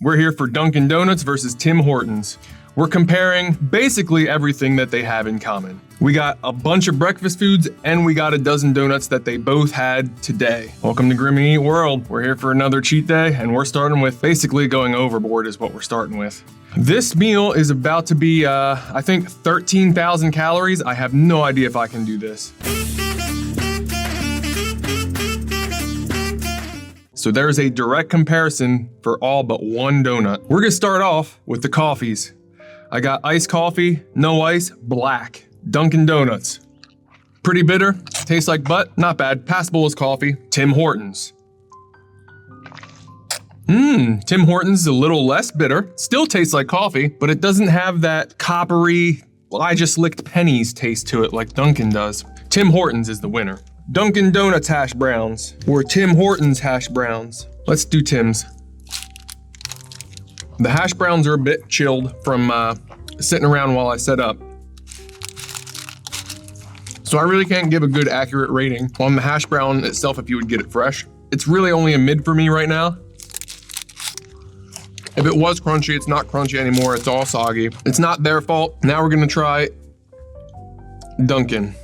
We're here for Dunkin' Donuts versus Tim Hortons. We're comparing basically everything that they have in common. We got a bunch of breakfast foods and we got a dozen donuts that they both had today. Welcome to Grimmy Eat World. We're here for another cheat day and we're starting with basically going overboard is what we're starting with. This meal is about to be, I think 13,000 calories. I have no idea if I can do this. So there's a direct comparison for all but one donut. We're gonna start off with the coffees. I got iced coffee, no ice, black. Dunkin' Donuts. Pretty bitter, tastes like butt, not bad, passable as coffee. Tim Hortons. Tim Hortons is a little less bitter, still tastes like coffee, but it doesn't have that coppery, I just licked pennies taste to it like Dunkin' does. Tim Hortons is the winner. Dunkin' Donuts hash browns, or Tim Hortons hash browns. Let's do Tim's. The hash browns are a bit chilled from sitting around while I set up. So I really can't give a good accurate rating on the hash brown itself if you would get it fresh. It's really only a mid for me right now. If it was crunchy, it's not crunchy anymore, it's all soggy. It's not their fault. Now we're gonna try Dunkin'.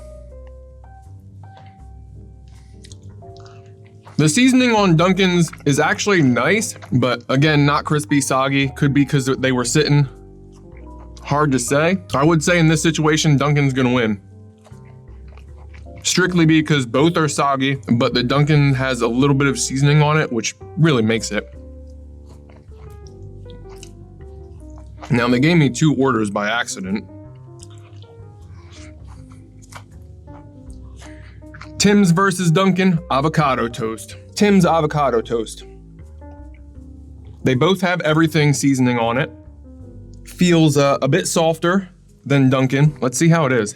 The seasoning on Dunkin's is actually nice, but again, not crispy, soggy. Could be because they were sitting. Hard to say. I would say in this situation, Dunkin's gonna win. Strictly because both are soggy, but the Dunkin' has a little bit of seasoning on it, which really makes it. Now they gave me 2 orders by accident. Tim's versus Dunkin' avocado toast. Tim's avocado toast. They both have everything seasoning on it. Feels a bit softer than Dunkin'. Let's see how it is.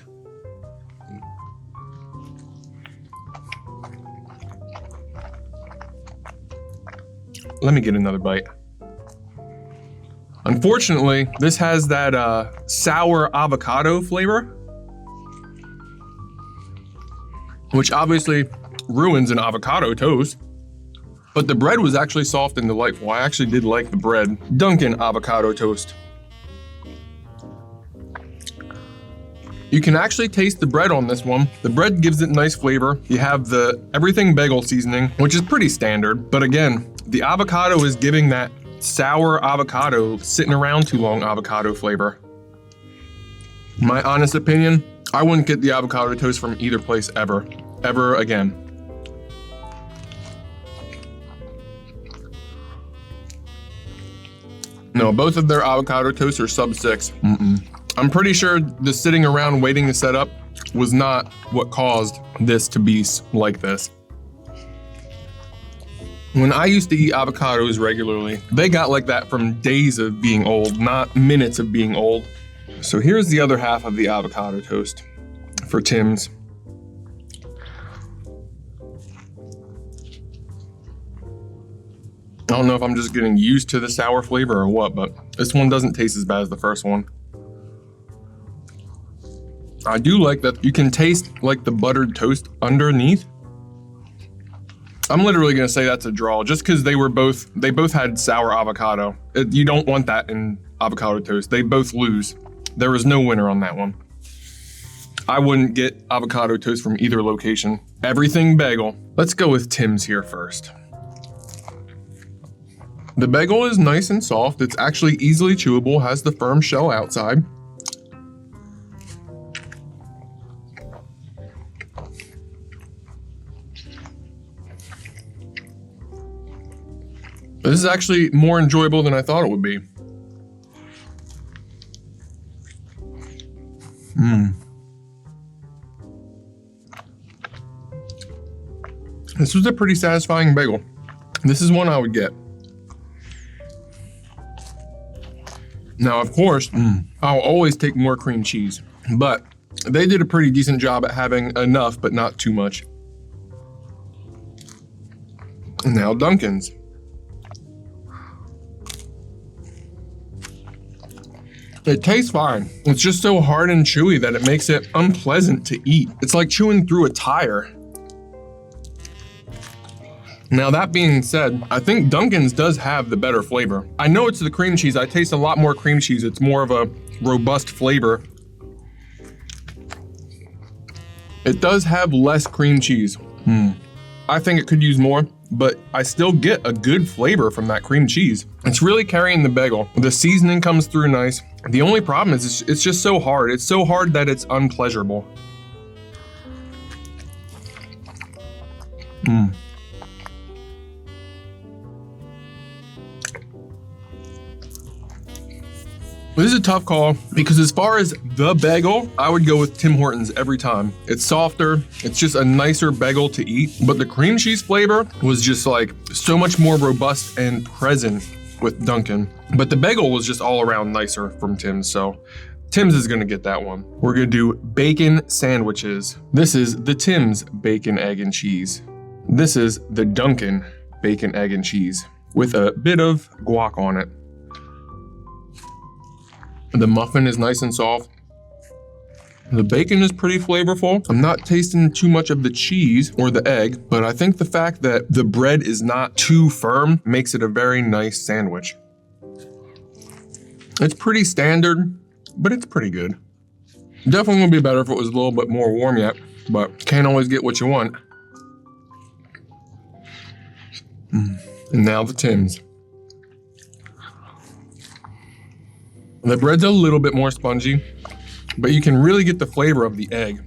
Let me get another bite. Unfortunately, this has that sour avocado flavor, which obviously ruins an avocado toast. But the bread was actually soft and delightful. I actually did like the bread. Dunkin' avocado toast. You can actually taste the bread on this one. The bread gives it nice flavor. You have the everything bagel seasoning, which is pretty standard. But again, the avocado is giving that sour avocado, sitting around too long avocado flavor. My honest opinion, I wouldn't get the avocado toast from either place ever again. No, both of their avocado toasts are sub 6. I'm pretty sure the sitting around waiting to set up was not what caused this to be like this. When I used to eat avocados regularly, they got like that from days of being old, not minutes of being old. So here's the other half of the avocado toast for Tim's. I don't know if I'm just getting used to the sour flavor or what, but this one doesn't taste as bad as the first one. I do like that you can taste like the buttered toast underneath. I'm literally gonna say that's a draw just because they both had sour avocado. You don't want that in avocado toast. They both lose. There was no winner on that one. I wouldn't get avocado toast from either location. Everything bagel. Let's go with Tim's here first. The bagel is nice and soft. It's actually easily chewable, has the firm shell outside. This is actually more enjoyable than I thought it would be. This was a pretty satisfying bagel. This is one I would get. Now, of course, I'll always take more cream cheese, but they did a pretty decent job at having enough, but not too much. Now Dunkin's. It tastes fine. It's just so hard and chewy that it makes it unpleasant to eat. It's like chewing through a tire. Now that being said, I think Dunkin's does have the better flavor. I know it's the cream cheese. I taste a lot more cream cheese. It's more of a robust flavor. It does have less cream cheese. I think it could use more, but I still get a good flavor from that cream cheese. It's really carrying the bagel. The seasoning comes through nice. The only problem is it's just so hard. It's so hard that it's unpleasurable. This is a tough call because as far as the bagel, I would go with Tim Hortons every time. It's softer, it's just a nicer bagel to eat, but the cream cheese flavor was just like so much more robust and present with Dunkin'. But the bagel was just all around nicer from Tim's, so Tim's is gonna get that one. We're gonna do bacon sandwiches. This is the Tim's bacon, egg, and cheese. This is the Dunkin' bacon, egg, and cheese with a bit of guac on it. The muffin is nice and soft. The bacon is pretty flavorful. I'm not tasting too much of the cheese or the egg, but I think the fact that the bread is not too firm makes it a very nice sandwich. It's pretty standard, but it's pretty good. Definitely would be better if it was a little bit more warm yet, but can't always get what you want. And now the Tim's. The bread's a little bit more spongy, but you can really get the flavor of the egg.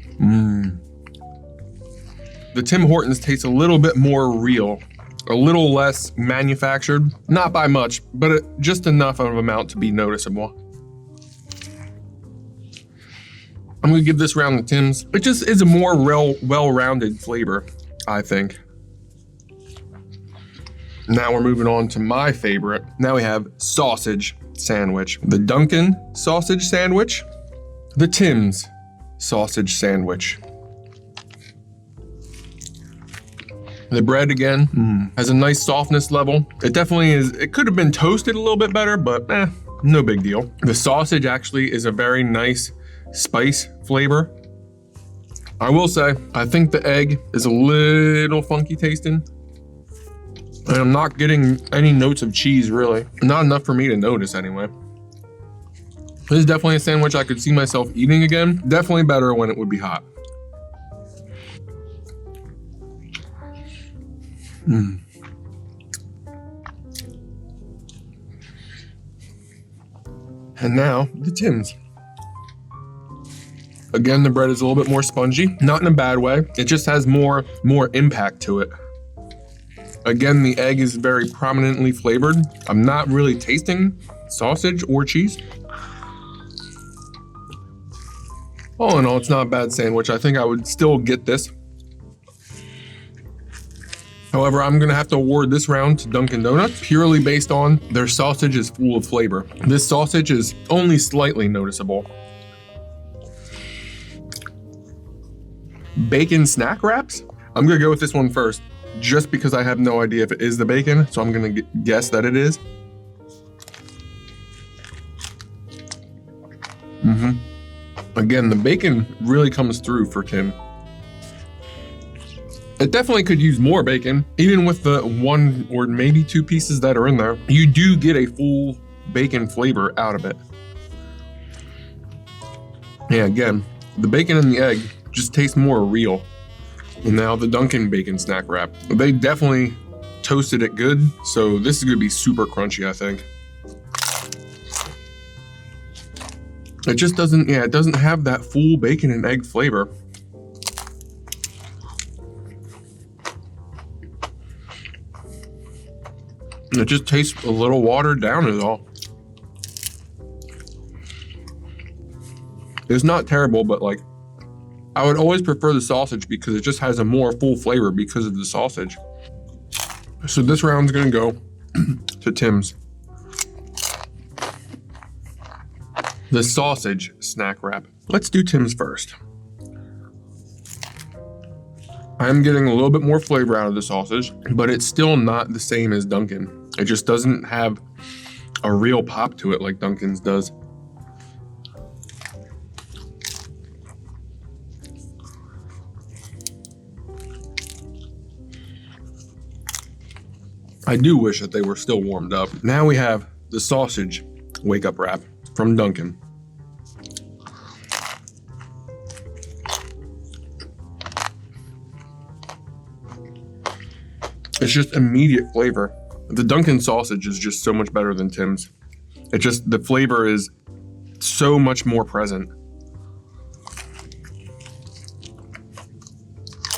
The Tim Hortons tastes a little bit more real, a little less manufactured, not by much, but just enough of an amount to be noticeable. I'm gonna give this round the Tim's. It just is a more well-rounded flavor, I think. Now we're moving on to my favorite. Now we have sausage sandwich. The Dunkin' sausage sandwich, the Tim's sausage sandwich. The bread again has a nice softness level. It definitely is, it could have been toasted a little bit better, but no big deal. The sausage actually is a very nice spice flavor. I will say, I think the egg is a little funky tasting. And I'm not getting any notes of cheese, really. Not enough for me to notice, anyway. This is definitely a sandwich I could see myself eating again. Definitely better when it would be hot. And now, the Tim's. Again, the bread is a little bit more spongy. Not in a bad way. It just has more impact to it. Again, the egg is very prominently flavored. I'm not really tasting sausage or cheese. All in all, it's not a bad sandwich. I think I would still get this. However, I'm gonna have to award this round to Dunkin' Donuts purely based on their sausage is full of flavor. This sausage is only slightly noticeable. Bacon snack wraps? I'm gonna go with this one first, just because I have no idea if it is the bacon, so I'm gonna guess that it is. Again, the bacon really comes through for Tim. It definitely could use more bacon. Even with the 1 or maybe 2 pieces that are in there, you do get a full bacon flavor out of it. Yeah, again, the bacon and the egg just taste more real. And now the Dunkin' bacon snack wrap. They definitely toasted it good, so this is gonna be super crunchy, I think. It just doesn't, it doesn't have that full bacon and egg flavor. It just tastes a little watered down is all. It's not terrible, but like, I would always prefer the sausage because it just has a more full flavor because of the sausage. So this round's gonna go to Tim's. The sausage snack wrap. Let's do Tim's first. I'm getting a little bit more flavor out of the sausage, but it's still not the same as Dunkin'. It just doesn't have a real pop to it like Dunkin's does. I do wish that they were still warmed up. Now we have the sausage wake up wrap from Dunkin. It's just immediate flavor. The Dunkin sausage is just so much better than Tim's. It just, the flavor is so much more present.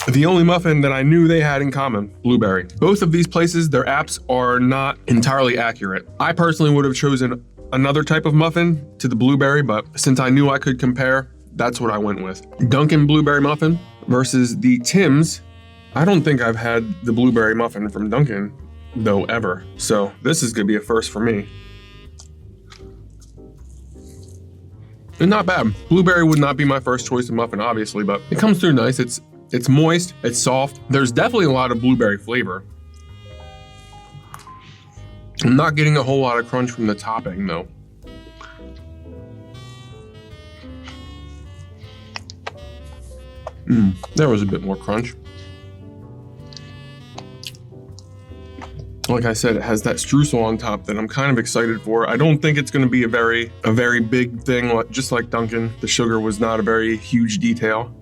The only muffin that I knew they had in common, blueberry. Both of these places, their apps are not entirely accurate. I personally would have chosen another type of muffin to the blueberry, but since I knew I could compare, that's what I went with. Dunkin blueberry muffin versus the Tim's. I don't think I've had the blueberry muffin from Dunkin though ever. So this is gonna be a first for me. And not bad. Blueberry would not be my first choice of muffin, obviously, but it comes through nice. It's moist, it's soft. There's definitely a lot of blueberry flavor. I'm not getting a whole lot of crunch from the topping though. There was a bit more crunch. Like I said, it has that streusel on top that I'm kind of excited for. I don't think it's gonna be a very big thing, just like Dunkin. The sugar was not a very huge detail.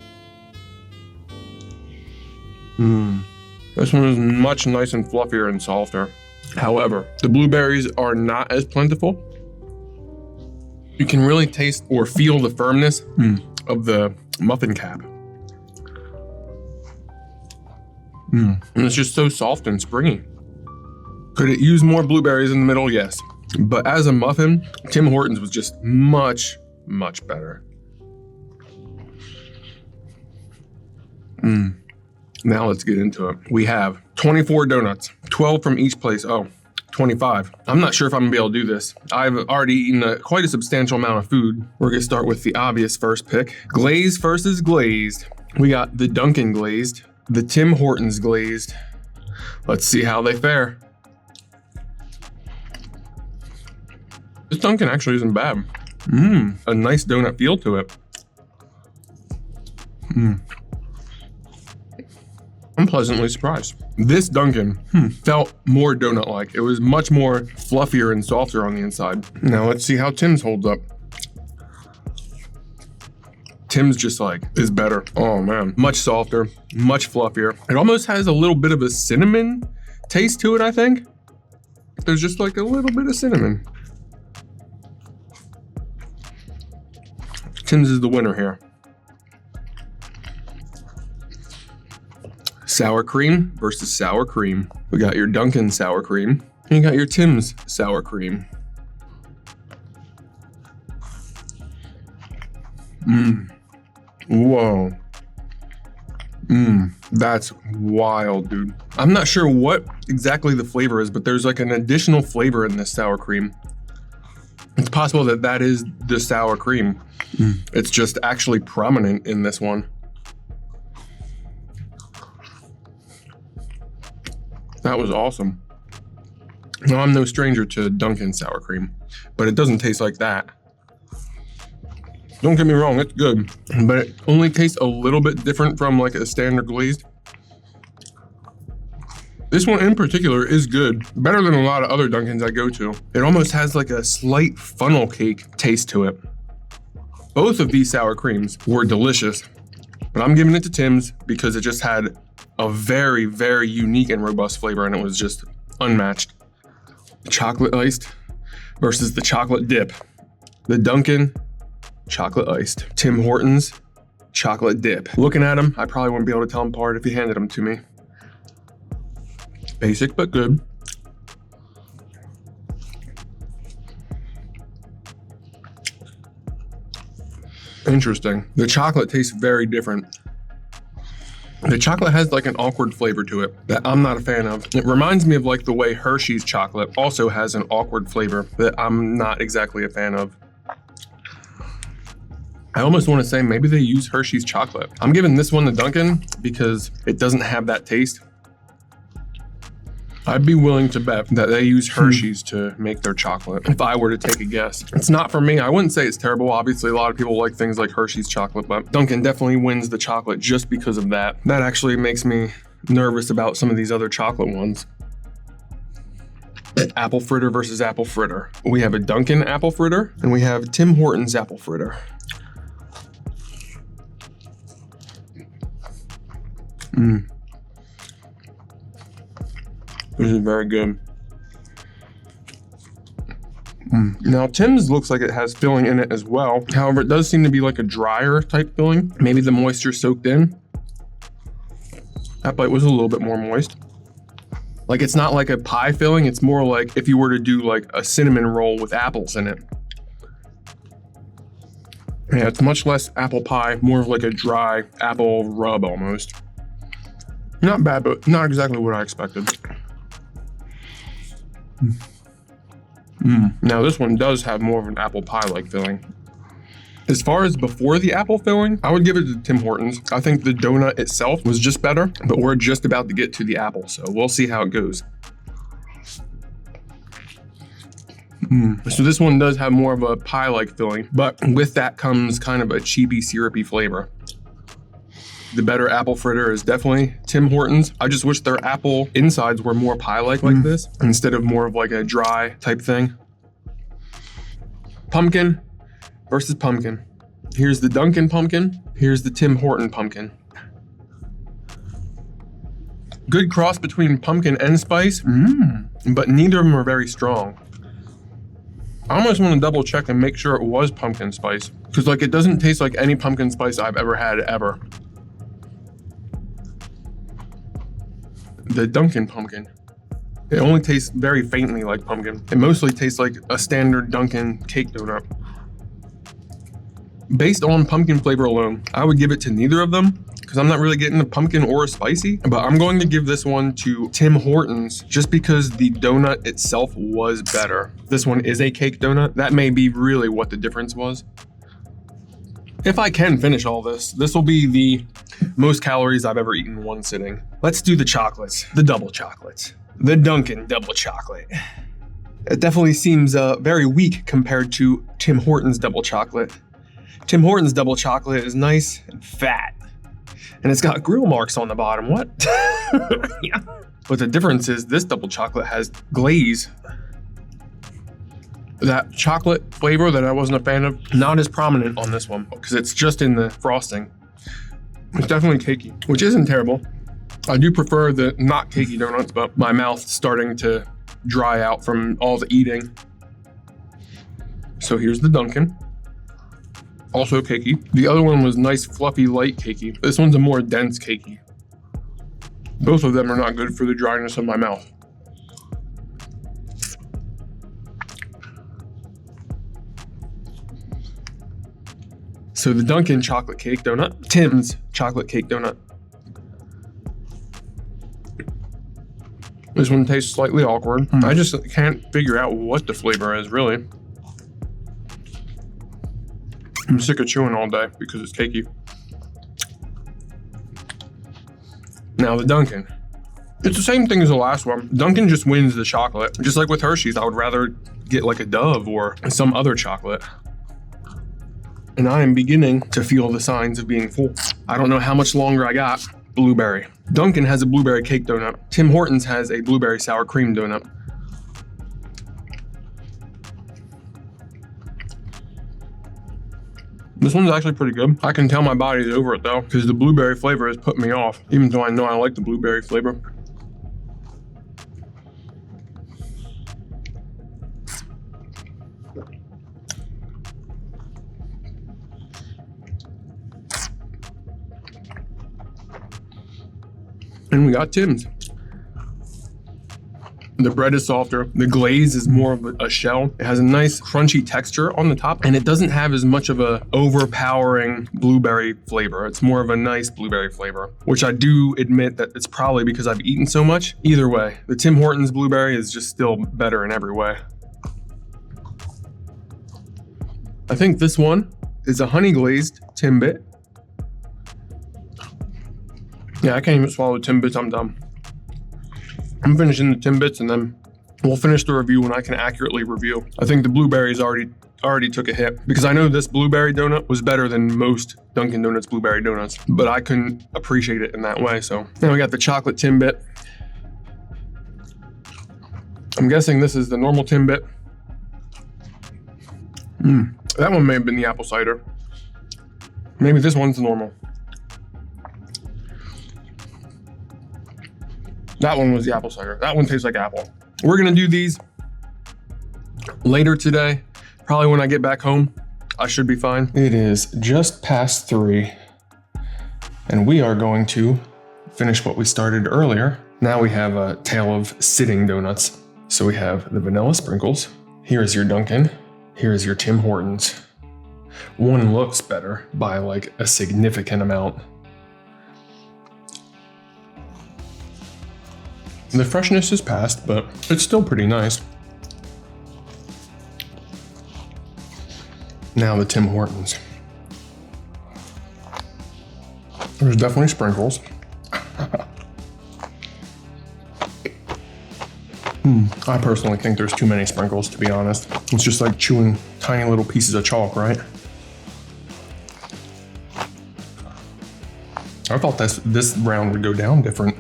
This one is much nice and fluffier and softer. However, the blueberries are not as plentiful. You can really taste or feel the firmness of the muffin cap. And it's just so soft and springy. Could it use more blueberries in the middle? Yes. But as a muffin, Tim Hortons was just much, much better. Now let's get into it. We have 24 donuts, 12 from each place. Oh, 25. I'm not sure if I'm gonna be able to do this. I've already eaten quite a substantial amount of food. We're gonna start with the obvious first pick. Glazed versus glazed. We got the Dunkin' glazed, the Tim Hortons glazed. Let's see how they fare. This Dunkin' actually isn't bad. A nice donut feel to it. I'm pleasantly surprised. This Dunkin' felt more donut-like. It was much more fluffier and softer on the inside. Now let's see how Tim's holds up. Tim's just is better. Oh man, much softer, much fluffier. It almost has a little bit of a cinnamon taste to it, I think. There's just a little bit of cinnamon. Tim's is the winner here. Sour cream versus sour cream. We got your Dunkin' sour cream, and you got your Tim's sour cream. Whoa. That's wild, dude. I'm not sure what exactly the flavor is, but there's an additional flavor in this sour cream. It's possible that that is the sour cream. It's just actually prominent in this one. That was awesome. Now, I'm no stranger to Dunkin' sour cream, but it doesn't taste like that. Don't get me wrong, it's good, but it only tastes a little bit different from a standard glazed. This one in particular is good, better than a lot of other Dunkin's I go to. It almost has a slight funnel cake taste to it. Both of these sour creams were delicious, but I'm giving it to Tim's because it just had a very, very unique and robust flavor, and it was just unmatched. Chocolate iced versus the chocolate dip. The Dunkin' chocolate iced. Tim Hortons chocolate dip. Looking at them, I probably wouldn't be able to tell them apart if you handed them to me. Basic, but good. Interesting. The chocolate tastes very different. The chocolate has an awkward flavor to it that I'm not a fan of. It reminds me of the way Hershey's chocolate also has an awkward flavor that I'm not exactly a fan of. I almost want to say maybe they use Hershey's chocolate. I'm giving this one to Dunkin' because it doesn't have that taste. I'd be willing to bet that they use Hershey's to make their chocolate, if I were to take a guess. It's not for me. I wouldn't say it's terrible. Obviously, a lot of people like things like Hershey's chocolate, but Dunkin' definitely wins the chocolate just because of that. That actually makes me nervous about some of these other chocolate ones. Apple fritter versus apple fritter. We have a Dunkin apple fritter and we have Tim Hortons apple fritter. This is very good. Now Tim's looks like it has filling in it as well. However, it does seem to be like a drier type filling. Maybe the moisture soaked in. That bite was a little bit more moist. Like it's not like a pie filling, it's more like if you were to do like a cinnamon roll with apples in it. Yeah, it's much less apple pie, more of like a dry apple rub almost. Not bad, but not exactly what I expected. Now this one does have more of an apple pie-like filling. As far as before the apple filling, I would give it to Tim Hortons. I think the donut itself was just better, but we're just about to get to the apple, so we'll see how it goes. So this one does have more of a pie-like filling, but with that comes kind of a cheapy, syrupy flavor. The better apple fritter is definitely Tim Hortons. I just wish their apple insides were more pie-like like this, instead of more of like a dry type thing. Pumpkin versus pumpkin. Here's the Dunkin pumpkin. Here's the Tim Horton pumpkin. Good cross between pumpkin and spice, but neither of them are very strong. I almost want to double check and make sure it was pumpkin spice, because like it doesn't taste like any pumpkin spice I've ever had ever. The Dunkin pumpkin. It only tastes very faintly like pumpkin. It mostly tastes like a standard Dunkin cake donut. Based on pumpkin flavor alone, I would give it to neither of them because I'm not really getting a pumpkin or a spicy, but I'm going to give this one to Tim Hortons just because the donut itself was better. This one is a cake donut. That may be really what the difference was. If I can finish all this, this will be the most calories I've ever eaten in one sitting. Let's do the chocolates, the double chocolates. The Dunkin double chocolate. It definitely seems very weak compared to Tim Hortons double chocolate. Tim Hortons double chocolate is nice and fat. And it's got grill marks on the bottom, what? Yeah. But the difference is this double chocolate has glaze. That chocolate flavor that I wasn't a fan of, not as prominent on this one because it's just in the frosting. It's definitely cakey, which isn't terrible. I do prefer the not cakey donuts, but my mouth's starting to dry out from all the eating. So here's the Dunkin. Also cakey. The other one was nice, fluffy, light cakey. This one's a more dense cakey. Both of them are not good for the dryness of my mouth. So the Dunkin chocolate cake donut, Tim's chocolate cake donut. This one tastes slightly awkward. I just can't figure out what the flavor is, really. I'm sick of chewing all day because it's cakey. Now the Dunkin. It's the same thing as the last one. Dunkin just wins the chocolate. Just like with Hershey's, I would rather get like a Dove or some other chocolate. And I am beginning to feel the signs of being full. I don't know how much longer I got. Blueberry. Dunkin has a blueberry cake donut. Tim Hortons has a blueberry sour cream donut. This one's actually pretty good. I can tell my body's over it though, because the blueberry flavor has put me off, even though I know I like the blueberry flavor. And we got Tim's. The bread is softer. The glaze is more of a shell. It has a nice crunchy texture on the top, and it doesn't have as much of a overpowering blueberry flavor. It's more of a nice blueberry flavor, which I do admit that it's probably because I've eaten so much. Either way, the Tim Hortons blueberry is just still better in every way. I think this one is a honey glazed Timbit. Yeah, I can't even swallow Timbits, I'm done. I'm finishing the Timbits and then we'll finish the review when I can accurately review. I think the blueberries already took a hit because I know this blueberry donut was better than most Dunkin' Donuts blueberry donuts, but I couldn't appreciate it in that way. So now we got the chocolate Timbit. I'm guessing this is the normal Timbit. That one may have been the apple cider. Maybe this one's the normal. That one was the apple cider. That one tastes like apple. We're gonna do these later today. Probably when I get back home, I should be fine. It is just past 3, and we are going to finish what we started earlier. Now we have a tale of sitting donuts. So we have the vanilla sprinkles. Here is your Dunkin'. Here is your Tim Hortons. One looks better by like a significant amount. The freshness is past, but it's still pretty nice. Now the Tim Hortons. There's definitely sprinkles. I personally think there's too many sprinkles, to be honest. It's just like chewing tiny little pieces of chalk, right? I thought this round would go down different.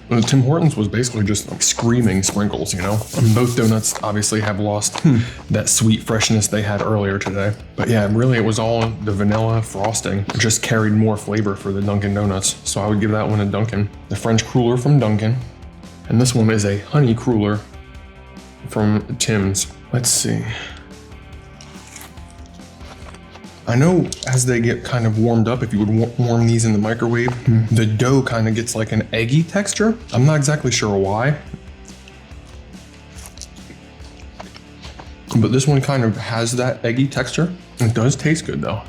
The Tim Hortons was basically just like screaming sprinkles, you know? And both donuts obviously have lost that sweet freshness they had earlier today. But yeah, really it was all the vanilla frosting. It just carried more flavor for the Dunkin' Donuts. So I would give that one a Dunkin'. The French cruller from Dunkin'. And this one is a honey cruller from Tim's. Let's see. I know as they get kind of warmed up, if you would warm these in the microwave, the dough kind of gets like an eggy texture. I'm not exactly sure why. But this one kind of has that eggy texture. It does taste good though.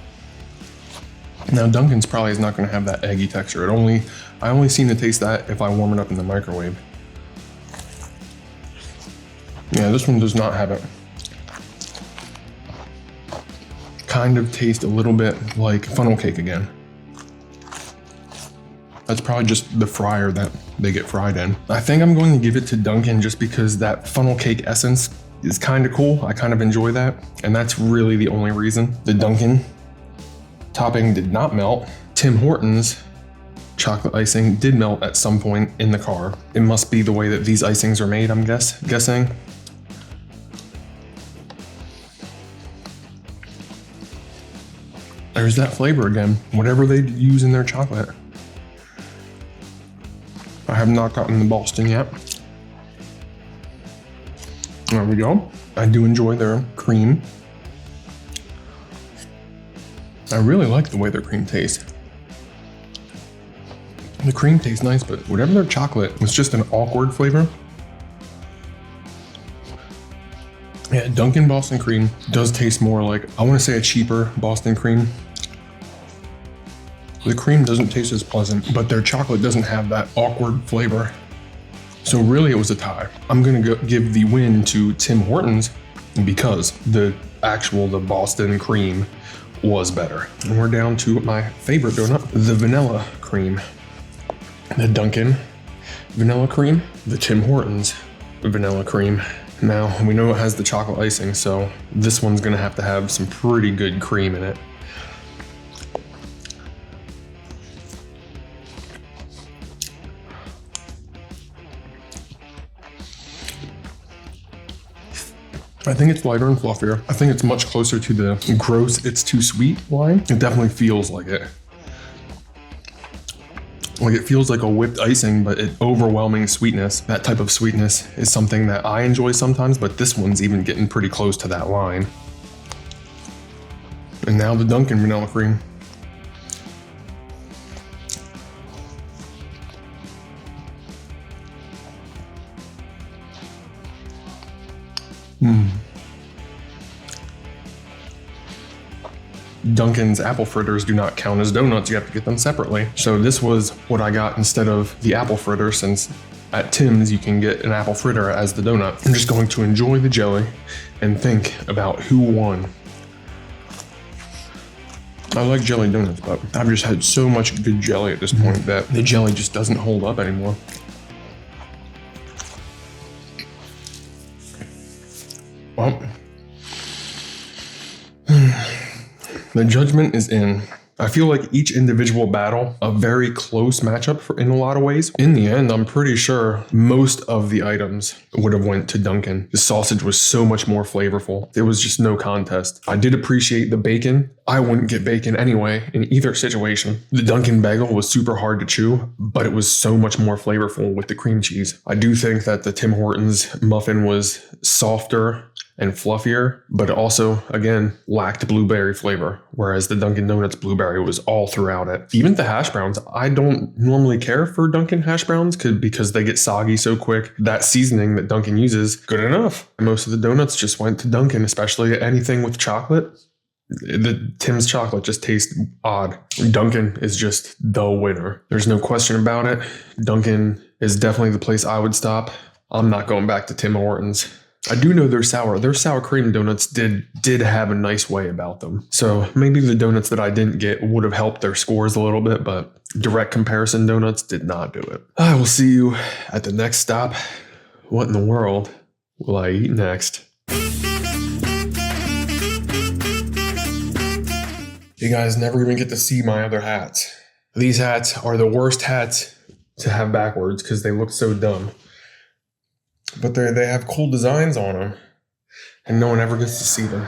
Now Dunkin's probably is not gonna have that eggy texture. I only seem to taste that if I warm it up in the microwave. Yeah, this one does not have it. Kind of taste a little bit like funnel cake again. That's probably just the fryer that they get fried in. I think I'm going to give it to Dunkin' just because that funnel cake essence is kind of cool. I kind of enjoy that. And that's really the only reason. The Dunkin' topping did not melt. Tim Hortons chocolate icing did melt at some point in the car. It must be the way that these icings are made, I'm guessing. There's that flavor again, whatever they use in their chocolate. I have not gotten the Boston yet. There we go. I do enjoy their cream. I really like the way their cream tastes. The cream tastes nice, but whatever their chocolate was just an awkward flavor. Yeah, Dunkin' Boston cream does taste more like, I want to say a cheaper Boston cream. The cream doesn't taste as pleasant, but their chocolate doesn't have that awkward flavor. So really it was a tie. I'm gonna give the win to Tim Hortons because the Boston cream was better. And we're down to my favorite donut, the vanilla cream. The Dunkin' vanilla cream, the Tim Hortons vanilla cream. Now, we know it has the chocolate icing, so this one's gonna have to have some pretty good cream in it. I think it's lighter and fluffier. I think it's much closer to the gross, it's too sweet line. It definitely feels like it. Like it feels like a whipped icing, but overwhelming sweetness. That type of sweetness is something that I enjoy sometimes, but this one's even getting pretty close to that line. And now the Dunkin' vanilla cream. Dunkin's apple fritters do not count as donuts. You have to get them separately. So this was what I got instead of the apple fritter, since at Tim's you can get an apple fritter as the donut. I'm just going to enjoy the jelly and think about who won. I like jelly donuts, but I've just had so much good jelly at this point that the jelly just doesn't hold up anymore. Well, the judgment is in. I feel like each individual battle, a very close matchup in a lot of ways. In the end, I'm pretty sure most of the items would have went to Dunkin. The sausage was so much more flavorful. It was just no contest. I did appreciate the bacon. I wouldn't get bacon anyway in either situation. The Dunkin bagel was super hard to chew, but it was so much more flavorful with the cream cheese. I do think that the Tim Hortons muffin was softer and fluffier, but also, again, lacked blueberry flavor, whereas the Dunkin' Donuts blueberry was all throughout it. Even the hash browns, I don't normally care for Dunkin' hash browns because they get soggy so quick. That seasoning that Dunkin' uses, good enough. Most of the donuts just went to Dunkin', especially anything with chocolate. The Tim's chocolate just tastes odd. Dunkin' is just the winner. There's no question about it. Dunkin' is definitely the place I would stop. I'm not going back to Tim Hortons. I do know their sour cream donuts did have a nice way about them. So maybe the donuts that I didn't get would have helped their scores a little bit, but direct comparison donuts did not do it. I will see you at the next stop. What in the world will I eat next? You guys never even get to see my other hats. These hats are the worst hats to have backwards because they look so dumb. But they have cool designs on them, and no one ever gets to see them.